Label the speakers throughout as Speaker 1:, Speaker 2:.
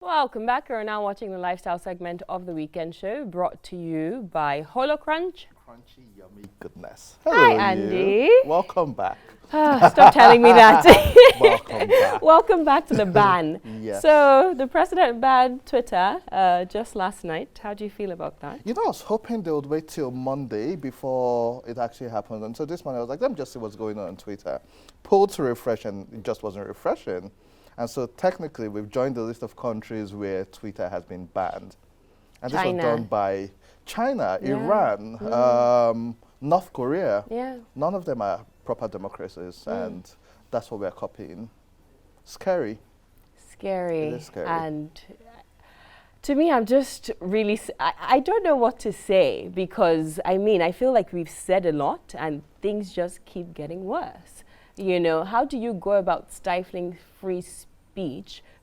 Speaker 1: Welcome back. You're now watching the lifestyle segment of the weekend show brought to you by HoloCrunch.
Speaker 2: Crunchy, yummy goodness.
Speaker 1: Hi,
Speaker 2: Hello,
Speaker 1: Andy.
Speaker 2: you. Welcome back.
Speaker 1: Stop telling me that.
Speaker 2: Welcome back.
Speaker 1: Welcome back to the ban.
Speaker 2: Yes.
Speaker 1: So, the president banned Twitter just last night. How do you feel about that?
Speaker 2: You know, I was hoping they would wait till Monday before it actually happened. And so this morning I was like, let me just see what's going on Twitter. Pulled to refresh and it just wasn't refreshing. And so technically we've joined the list of countries where Twitter has been banned. And this was done by China, Iran, North Korea.
Speaker 1: Yeah.
Speaker 2: None of them are proper democracies, and that's what we're copying. Scary.
Speaker 1: Scary.
Speaker 2: It is scary.
Speaker 1: And to me, I'm just really, I don't know what to say because, I feel like we've said a lot and things just keep getting worse. You know, how do you go about stifling free speech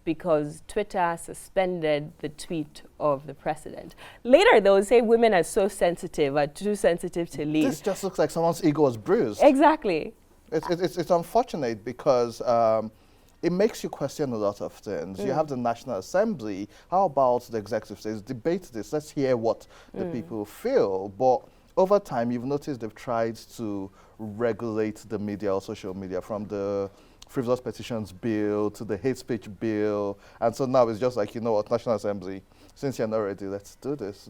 Speaker 1: because Twitter suspended the tweet of the president? Later, they'll say women are so sensitive, are too sensitive to leave.
Speaker 2: This just looks like someone's ego was bruised.
Speaker 1: Exactly.
Speaker 2: It's unfortunate because it makes you question a lot of things. You have the National Assembly. How about the executive says, debate this, let's hear what the people feel. But over time, you've noticed they've tried to regulate the media or social media, from the frivolous petitions bill to the hate speech bill. And so now it's just like, you know what, National Assembly, since you're not ready, let's do this.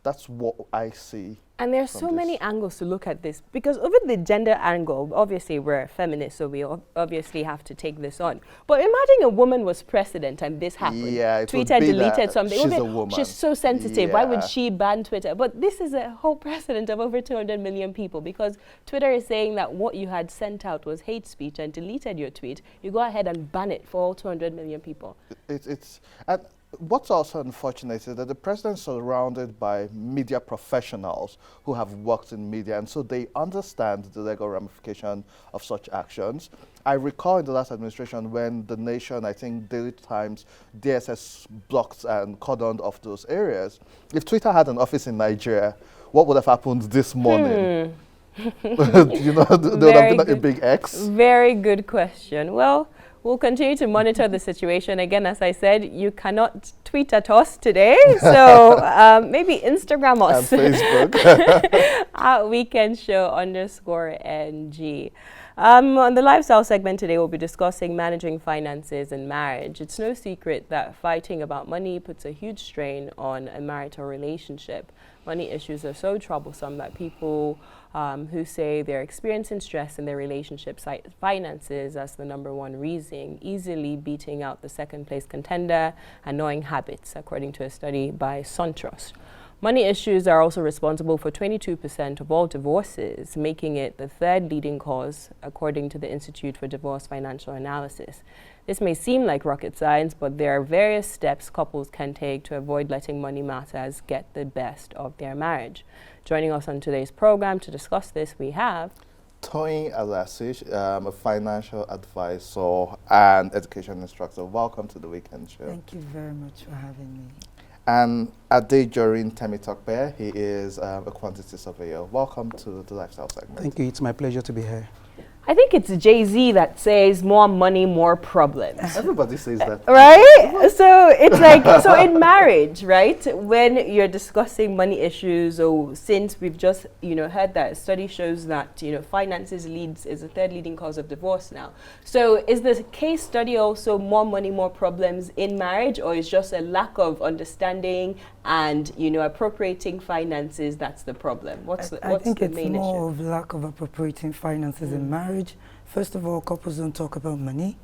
Speaker 2: That's what I see.
Speaker 1: And there's so many angles to look at this, because over the gender angle, obviously we're feminists, so we obviously have to take this on. But imagine a woman was president and this happened.
Speaker 2: Yeah,
Speaker 1: Twitter deleted something.
Speaker 2: She's a woman.
Speaker 1: She's so sensitive. Why would
Speaker 2: Yeah.
Speaker 1: she ban Twitter? But this is a whole precedent of over 200 million people, because Twitter is saying that what you had sent out was hate speech and deleted your tweet. You go ahead and ban it for all 200 million people.
Speaker 2: And what's also unfortunate is that the president's surrounded by media professionals who have worked in media, and so they understand the legal ramification of such actions. I recall in the last administration when the Nation, I think Daily Times, DSS blocked and cordoned off those areas. If Twitter had an office in Nigeria, what would have happened this morning? You know, there would have been a big X.
Speaker 1: Very good question. Well, we'll continue to monitor the situation. Again, as I said, you cannot tweet at us today, so maybe Instagram us.
Speaker 2: And Facebook.
Speaker 1: At weekendshow_NG. On the lifestyle segment today, we'll be discussing managing finances in marriage. It's no secret that fighting about money puts a huge strain on a marital relationship. Money issues are so troublesome that people who say they're experiencing stress in their relationship cite finances as the #1 reason, easily beating out the second place contender, annoying habits, according to a study by SunTrust. Money issues are also responsible for 22% of all divorces, making it the third leading cause, according to the Institute for Divorce Financial Analysis. This may seem like rocket science, but there are various steps couples can take to avoid letting money matters get the best of their marriage. Joining us on today's program to discuss this, we have
Speaker 2: Toyin Alasish, a financial advisor and education instructor. Welcome to the Weekend Show.
Speaker 3: Thank you very much for having me.
Speaker 2: And Adejorin Temitokbe, he is a quantity surveyor. Welcome to the lifestyle segment.
Speaker 4: Thank you. It's my pleasure to be here.
Speaker 1: I think it's Jay-Z that says more money, more problems.
Speaker 2: Everybody says that.
Speaker 1: Right? So it's like, so in marriage, right, when you're discussing money issues, or since we've just, heard that a study shows that, finances is the third leading cause of divorce now. So is the case study also more money, more problems in marriage, or is just a lack of understanding and, appropriating finances that's the problem? What's the main issue?
Speaker 3: I think it's more of lack of appropriating finances in marriage. First of all, couples don't talk about money.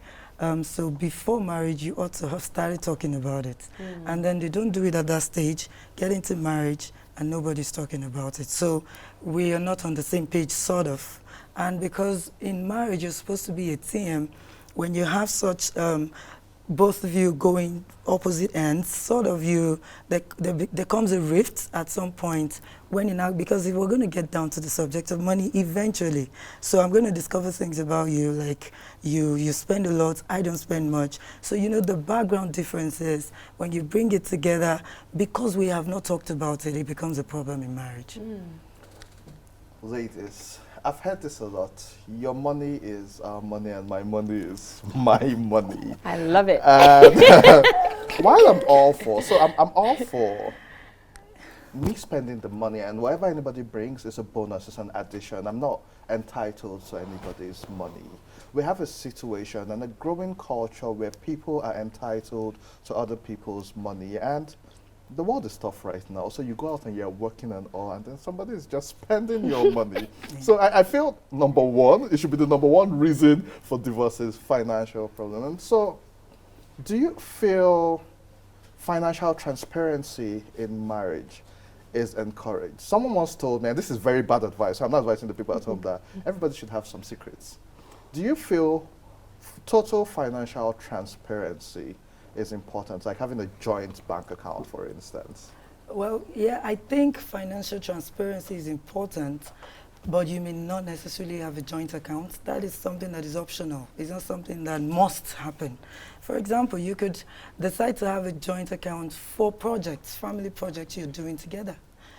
Speaker 3: So before marriage, you ought to have started talking about it. And then they don't do it at that stage, get into marriage, and nobody's talking about it. So we are not on the same page, sort of. And because in marriage, you're supposed to be a team, when you have such both of you going opposite ends, sort of there comes a rift at some point when because if we're going to get down to the subject of money eventually. So I'm going to discover things about you, like you spend a lot, I don't spend much. So the background differences, when you bring it together, because we have not talked about it, it becomes a problem in marriage.
Speaker 2: Ladies, I've heard this a lot. Your money is our money and my money is my money.
Speaker 1: I love it.
Speaker 2: And while I'm all for, I'm all for me spending the money, and whatever anybody brings is a bonus, it's an addition. I'm not entitled to anybody's money. We have a situation and a growing culture where people are entitled to other people's money, and the world is tough right now. So you go out and you're working and all, and then somebody is just spending your money. So I feel, number one, it should be the number one reason for divorce is financial problem. And so, do you feel financial transparency in marriage is encouraged? Someone once told me, and this is very bad advice, so I'm not advising the people at home, that everybody should have some secrets. Do you feel total financial transparency is important, like having a joint bank account, for instance?
Speaker 3: Well, yeah, I think financial transparency is important, but you may not necessarily have a joint account. That is something that is optional. It's not something that must happen. For example, you could decide to have a joint account for projects, family projects you're doing together.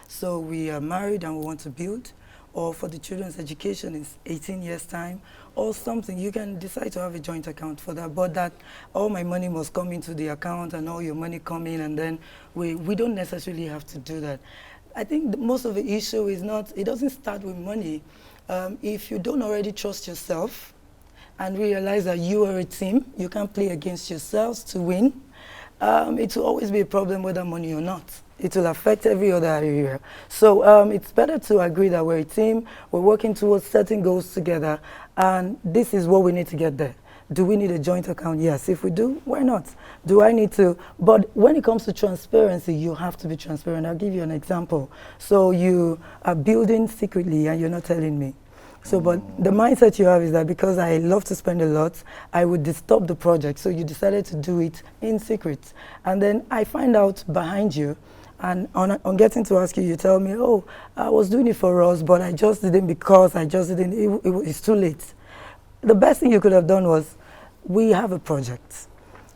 Speaker 3: So we are married and we want to build, or for the children's education in 18 years' time, or something. You can decide to have a joint account for that, but that all my money must come into the account and all your money come in, and then we don't necessarily have to do that. I think most of the issue is not, it doesn't start with money. If you don't already trust yourself and realize that you are a team, you can't play against yourselves to win, it will always be a problem whether money or not. It will affect every other area. So it's better to agree that we're a team, we're working towards certain goals together, and this is what we need to get there. Do we need a joint account? Yes. If we do, why not? Do I need to? But when it comes to transparency, you have to be transparent. I'll give you an example. So you are building secretly and you're not telling me. So, but the mindset you have is that because I love to spend a lot, I would disturb the project. So you decided to do it in secret. And then I find out behind you, and on getting to ask you, you tell me, oh, I was doing it for us, but I just didn't because I just didn't, it's too late. The best thing you could have done was, we have a project.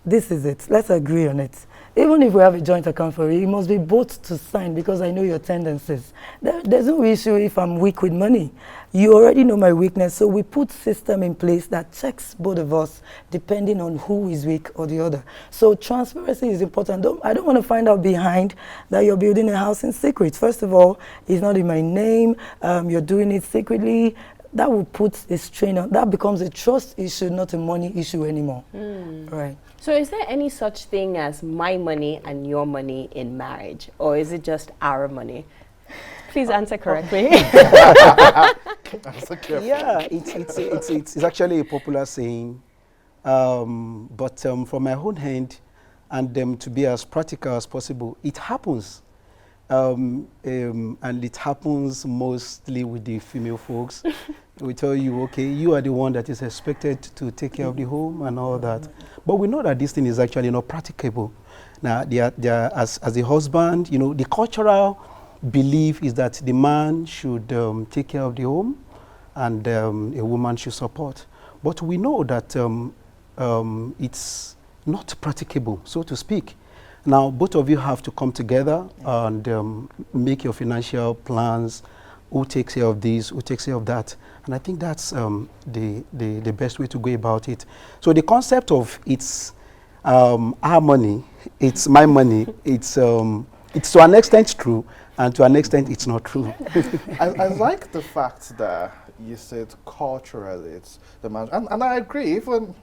Speaker 3: This is it. Let's agree on it. Even if we have a joint account for it, it must be both to sign because I know your tendencies. There's no issue if I'm weak with money. You already know my weakness, so we put system in place that checks both of us depending on who is weak or the other. So transparency is important. I don't want to find out behind that you're building a house in secret. First of all, it's not in my name. You're doing it secretly. That will put a strain on, that becomes a trust issue, not a money issue anymore. Right.
Speaker 1: So is there any such thing as my money and your money in marriage? Or is it just our money? Please answer correctly.
Speaker 2: Answer carefully.
Speaker 4: Yeah, it's actually a popular saying. But from my own hand, and to be as practical as possible, it happens. And it happens mostly with the female folks. We tell you, okay, you are the one that is expected to take care of the home and all that. But we know that this thing is actually not practicable. Now, as a husband, you know, the cultural belief is that the man should take care of the home and a woman should support. But we know that it's not practicable, so to speak. Now, both of you have to come together and make your financial plans. Who takes care of this? Who takes care of that? And I think that's the best way to go about it. So the concept of it's our money, it's my money, it's to an extent true, and to an extent it's not true.
Speaker 2: I like the fact that you said culturally it's the man, and I agree. Even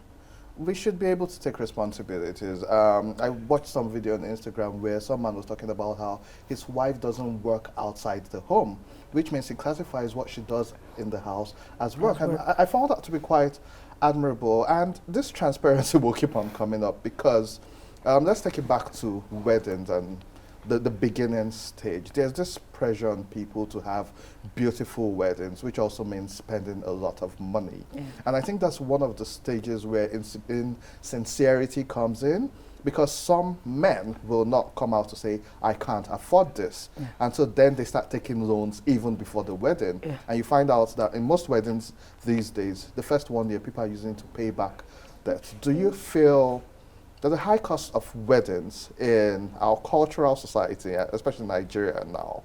Speaker 2: we should be able to take responsibilities. I watched some video on Instagram where some man was talking about how his wife doesn't work outside the home, which means he classifies what she does in the house as work. And I found that to be quite admirable. And this transparency will keep on coming up because let's take it back to weddings and the beginning stage. There's this pressure on people to have beautiful weddings, which also means spending a lot of money. Yeah. And I think that's one of the stages where insincerity comes in, because some men will not come out to say, I can't afford this. Yeah. And so then they start taking loans even before the wedding. Yeah. And you find out that in most weddings these days, the first 1 year, people are using to pay back debt. Do you feel that the high cost of weddings in our cultural society, especially Nigeria now,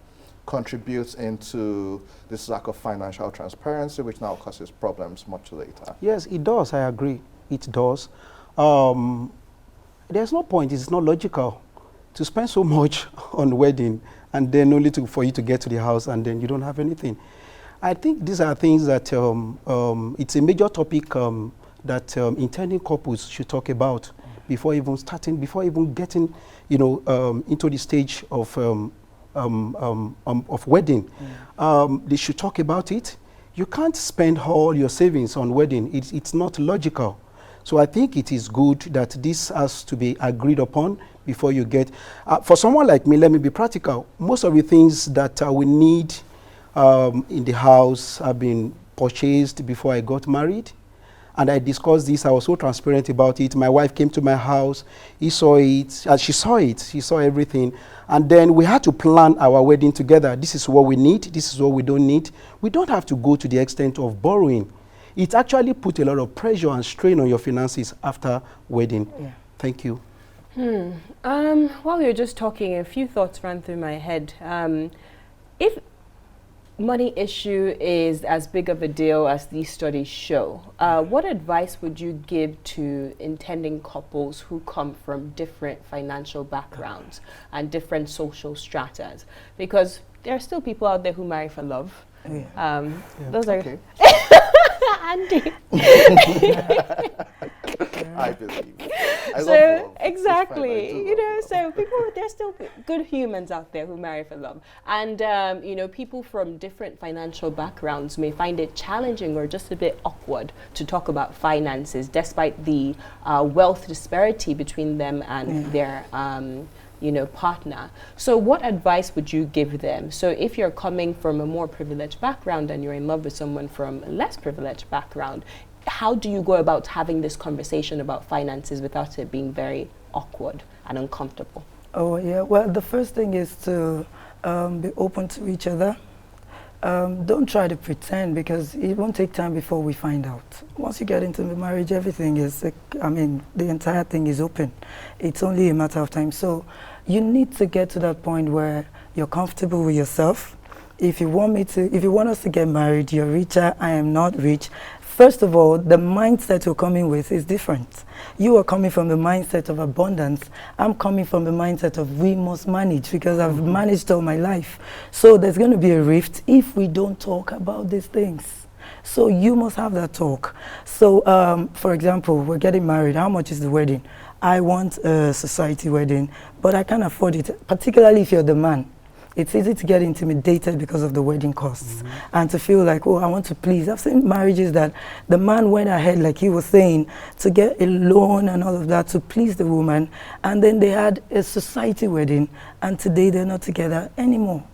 Speaker 2: contributes into this lack of financial transparency, which now causes problems much later.
Speaker 4: Yes, it does. I agree. It does. There's no point. It's not logical to spend so much on wedding and then only for you to get to the house and then you don't have anything. I think these are things that it's a major topic that intending couples should talk about before even starting, before even getting, into the stage of wedding. They should talk about it. You can't spend all your savings on wedding. It's not logical. So I think it is good that this has to be agreed upon before you get. For someone like me, let me be practical. Most of the things that we need in the house have been purchased before I got married. And I discussed this. I was so transparent about it. My wife came to my house. He saw it. She saw it. She saw everything. And then we had to plan our wedding together. This is what we need. This is what we don't need. We don't have to go to the extent of borrowing. It actually put a lot of pressure and strain on your finances after wedding. Yeah. Thank you.
Speaker 1: While we were just talking, a few thoughts ran through my head. If money issue is as big of a deal as these studies show, what advice would you give to intending couples who come from different financial backgrounds and different social stratas? Because there are still people out there who marry for love. Those are... Okay. Andy.
Speaker 2: I believe.
Speaker 1: So exactly, so there's still good humans out there who marry for love, and people from different financial backgrounds may find it challenging or just a bit awkward to talk about finances, despite the wealth disparity between them and their partner. So what advice would you give them? So if you're coming from a more privileged background and you're in love with someone from a less privileged background, how do you go about having this conversation about finances without it being very awkward and uncomfortable?
Speaker 3: Oh, yeah. Well, the first thing is to be open to each other. Don't try to pretend, because it won't take time before we find out. Once you get into the marriage, everything is, the entire thing is open. It's only a matter of time. So you need to get to that point where you're comfortable with yourself. If you want us to get married, you're richer, I am not rich. First of all, the mindset you're coming with is different. You are coming from the mindset of abundance. I'm coming from the mindset of we must manage, because I've managed all my life. So there's going to be a rift if we don't talk about these things. So you must have that talk. So, for example, we're getting married. How much is the wedding? I want a society wedding, but I can't afford it, particularly if you're the man. It's easy to get intimidated because of the wedding costs and to feel like, oh, I want to please. I've seen marriages that the man went ahead, like he was saying, to get a loan and all of that to please the woman, and then they had a society wedding, and today they're not together anymore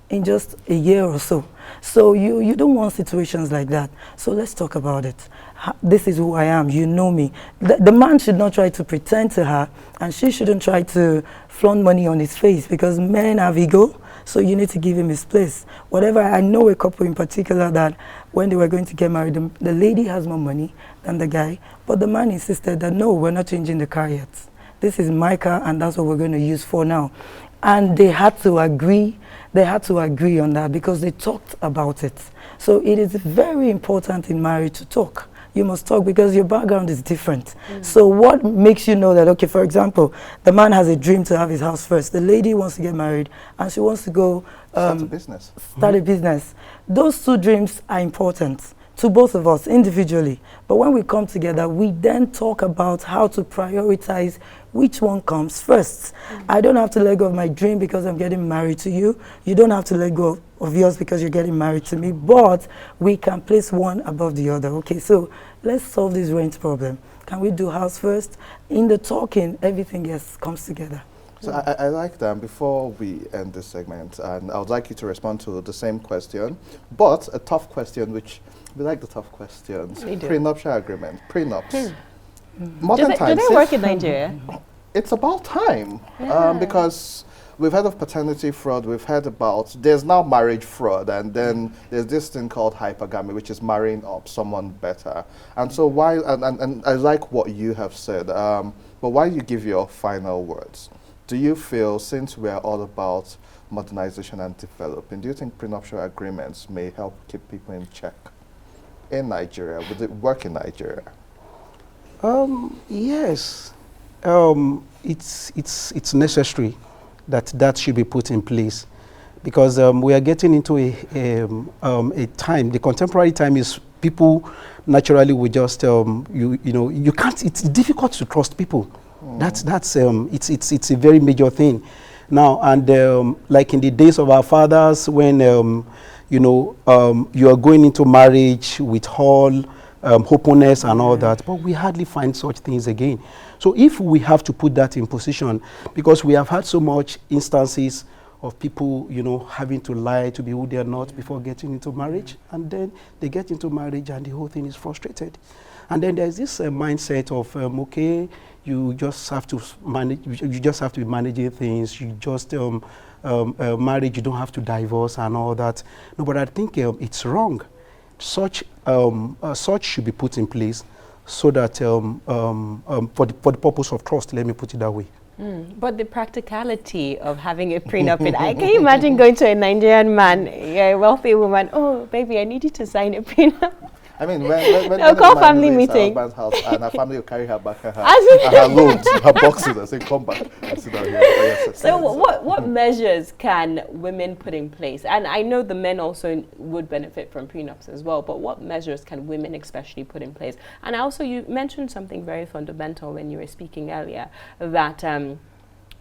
Speaker 3: in just a year or so. So you don't want situations like that. So let's talk about it. This is who I am, you know me. The man should not try to pretend to her, and she shouldn't try to flaunt money on his face, because men have ego. So you need to give him his place. Whatever, I know a couple in particular that when they were going to get married, the lady has more money than the guy, but the man insisted that, no, we're not changing the car yet. This is my car, and that's what we're going to use for now. And they had to agree. They had to agree on that because they talked about it. So it is very important in marriage to talk. You must talk, because your background is different. So what makes you know that, okay, for example, the man has a dream to have his house first. The lady wants to get married and she wants to go
Speaker 2: start a business.
Speaker 3: Start a business. Those two dreams are important to both of us individually. But when we come together, we then talk about how to prioritize which one comes first. I don't have to let go of my dream because I'm getting married to you. You don't have to let go of yours because you're getting married to me, but we can place one above the other. Okay, so let's solve this rent problem. Can we do house first? In the talking, everything else comes together.
Speaker 2: So I like that. Before we end this segment, and I would like you to respond to the same question, but a tough question, which we like the tough questions. Prenuptial agreement, prenups. Modern times.
Speaker 1: Do they work in Nigeria?
Speaker 2: It's about time, because we've heard of paternity fraud, we've heard about, there's now marriage fraud, and then there's this thing called hypergamy, which is marrying up someone better. And so why, and I like what you have said, but why you give your final words? do you feel, since we are all about modernization and developing, do you think prenuptial agreements may help keep people in check in Nigeria? Would it work in Nigeria?
Speaker 4: Yes, it's necessary that should be put in place, because we are getting into a time. The contemporary time is people naturally will just you can't. It's difficult to trust people. It's a very major thing now. And like in the days of our fathers, when you are going into marriage with all openness and all that, but we hardly find such things again. So if we have to put that in position, because we have had so much instances of people, having to lie to be who they are not before getting into marriage, and then they get into marriage and the whole thing is frustrated. And then there's this mindset of, okay, you just have to manage, you just have to be managing things, you just, marriage, you don't have to divorce and all that. No, but I think it's wrong. Such should be put in place so that for the purpose of trust, let me put it that way.
Speaker 1: But the practicality of having a prenup, can you imagine going to a Nigerian man, a wealthy woman, oh, baby, I need you to sign a prenup?
Speaker 2: I mean, when
Speaker 1: they'll call family meeting.
Speaker 2: Her husband's house, and her family will carry her back, her loads, her boxes, and say, come back and sit down here. Yes,
Speaker 1: so what measures can women put in place? And I know the men also would benefit from prenups as well, but what measures can women especially put in place? And also, you mentioned something very fundamental when you were speaking earlier, that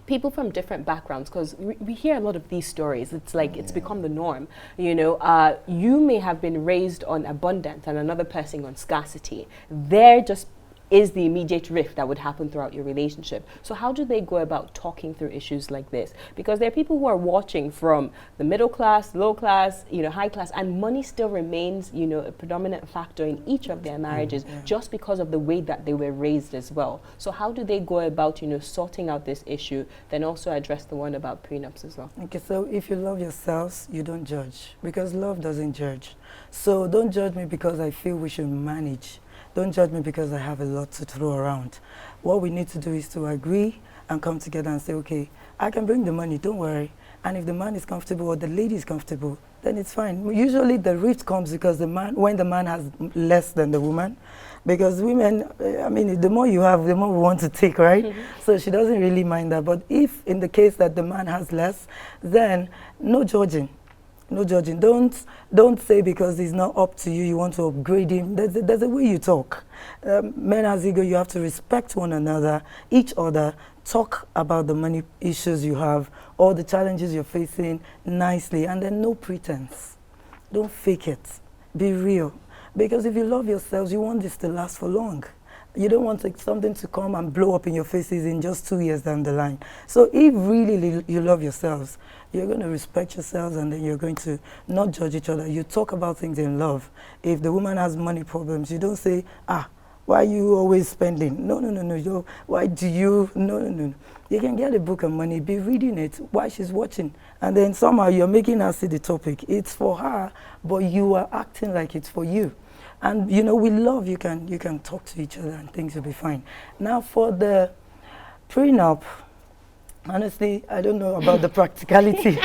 Speaker 1: people from different backgrounds, because we hear a lot of these stories. It's like it's become the norm. You may have been raised on abundance and another person on scarcity. There just is the immediate rift that would happen throughout your relationship. So how do they go about talking through issues like this? Because there are people who are watching from the middle class, low class, high class, and money still remains, a predominant factor in each of their marriages just because of the way that they were raised as well. So how do they go about, sorting out this issue, then also address the one about prenups as well?
Speaker 3: Okay, so if you love yourselves, you don't judge, because love doesn't judge. So don't judge me because I feel we should manage. Don't judge me because I have a lot to throw around. What we need to do is to agree and come together and say, okay, I can bring the money, don't worry. And if the man is comfortable or the lady is comfortable, then it's fine. Usually the rift comes because when the man has less than the woman, because women, the more you have, the more we want to take, right? So she doesn't really mind that. But if in the case that the man has less, then no judging. No judging. Don't say because he's not up to you, you want to upgrade him. There's a way you talk. Men as ego, you have to respect one another, each other, talk about the money issues you have, all the challenges you're facing nicely, and then no pretense. Don't fake it. Be real. Because if you love yourselves, you want this to last for long. You don't want something to come and blow up in your faces in just 2 years down the line. So if really you love yourselves, you're going to respect yourselves, and then you're going to not judge each other. You talk about things in love. If the woman has money problems, you don't say, why are you always spending? No. Why do you? No. You can get a book of money, be reading it while she's watching. And then somehow you're making her see the topic. It's for her, but you are acting like it's for you. And with love, you can talk to each other and things will be fine. Now for the prenup, honestly, I don't know about the practicality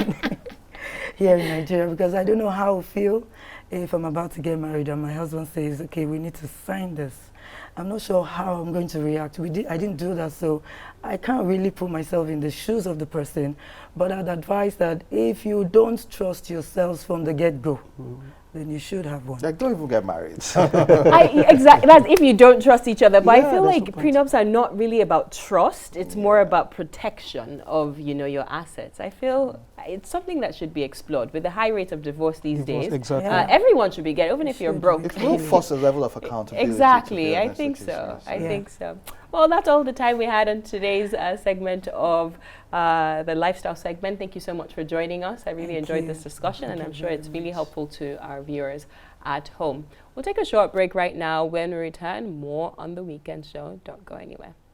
Speaker 3: here in Nigeria, because I don't know how I feel if I'm about to get married and my husband says, okay, we need to sign this. I'm not sure how I'm going to react. I didn't do that, so I can't really put myself in the shoes of the person. But I'd advise that if you don't trust yourselves from the get-go, then you should have one.
Speaker 2: Like, don't even get married.
Speaker 1: Exactly. That's if you don't trust each other. But
Speaker 3: Yeah,
Speaker 1: I feel
Speaker 3: that's
Speaker 1: like
Speaker 3: the point.
Speaker 1: prenups are not really about trust. It's more about protection of, your assets. I feel it's something that should be explored. With the high rate of divorce these days,
Speaker 4: Exactly.
Speaker 1: everyone should be getting, even if you're broke.
Speaker 2: It will force a level of accountability.
Speaker 1: Exactly.
Speaker 2: to
Speaker 1: I
Speaker 2: be
Speaker 1: think
Speaker 2: honest,
Speaker 1: so. I
Speaker 2: yes.
Speaker 1: think so. Well, that's all the time we had on today's segment of the lifestyle segment. Thank you so much for joining us. I really enjoyed this discussion, and I'm sure it's really helpful to our viewers at home. We'll take a short break right now. When we return, more on the Weekend Show. Don't go anywhere.